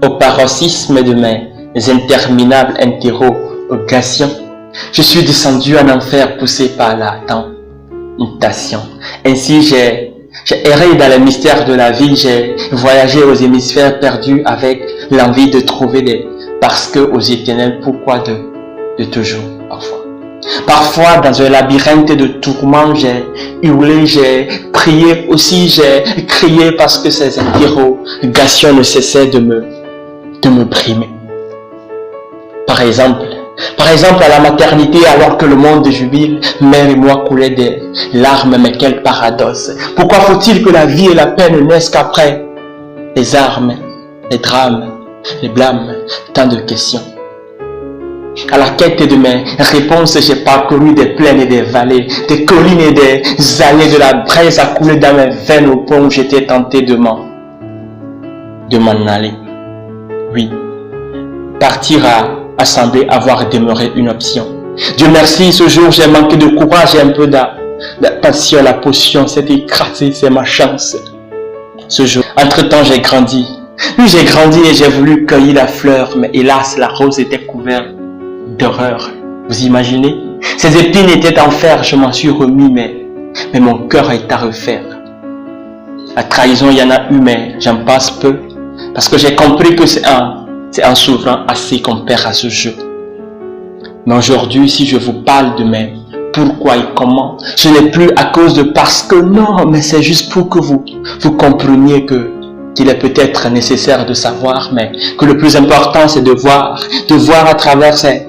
Au paroxysme de mes interminables interrogations, je suis descendu en enfer poussé par la tentation. Ainsi j'ai erré dans les mystères de la vie, j'ai voyagé aux hémisphères perdus avec l'envie de trouver des parce que aux éternels pourquoi de toujours parfois. Parfois dans un labyrinthe de tourments, j'ai hurlé, j'ai prié aussi, j'ai crié parce que ces interrogations ne cessaient de me brimer. Par exemple, à la maternité, alors que le monde jubile, mère et moi coulaient des larmes, mais quel paradoxe. Pourquoi faut-il que la vie et la peine naissent qu'après les armes, les drames, les blâmes, tant de questions. À la quête de mes réponses, j'ai parcouru des plaines et des vallées, des collines et des allées, de la braise à couler dans mes veines au point où j'étais tenté de m'en aller. Oui, partir a semblé avoir demeuré une option. Dieu merci, ce jour j'ai manqué de courage et un peu de passion. La potion s'est écrasée, c'est ma chance. Ce jour, entre-temps j'ai grandi. Oui, j'ai grandi et j'ai voulu cueillir la fleur, mais hélas, la rose était couverte d'horreur. Vous imaginez? Ces épines étaient en fer, je m'en suis remis, mais mon cœur est à refaire. La trahison, il y en a eu, mais j'en passe peu, parce que j'ai compris que c'est en s'ouvrant assez qu'on perd à ce jeu. Mais aujourd'hui, si je vous parle de mes pourquoi et comment, ce n'est plus à cause de parce que non, mais c'est juste pour que vous compreniez qu'il est peut-être nécessaire de savoir, mais que le plus important c'est de voir à travers ses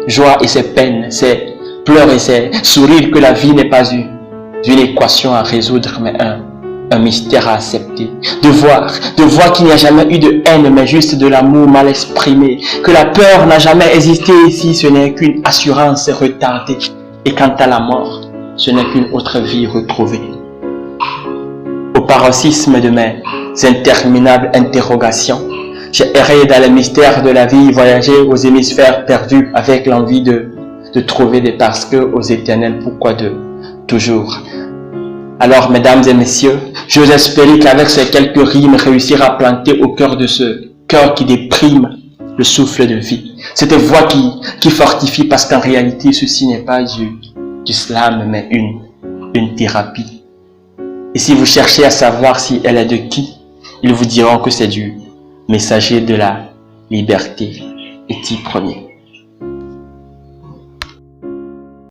joies et ses peines, ses pleurs et ses sourires que la vie n'est pas une équation à résoudre, mais un mystère à accepter. De voir qu'il n'y a jamais eu de haine, mais juste de l'amour mal exprimé. Que la peur n'a jamais existé ici, ce n'est qu'une assurance retardée. Et quant à la mort, ce n'est qu'une autre vie retrouvée. Au paroxysme de mes interminables interrogations, j'ai erré dans les mystères de la vie, voyagé aux hémisphères perdus avec l'envie de trouver des parce que aux éternels pourquoi de toujours. Alors, mesdames et messieurs, j'ose espérer qu'avec ces quelques rimes, réussir à planter au cœur de ce cœur qui déprime le souffle de vie. Cette voix qui fortifie, parce qu'en réalité, ceci n'est pas du slam, mais une thérapie. Et si vous cherchez à savoir si elle est de qui, ils vous diront que c'est du messager de la liberté, Étienne Ier.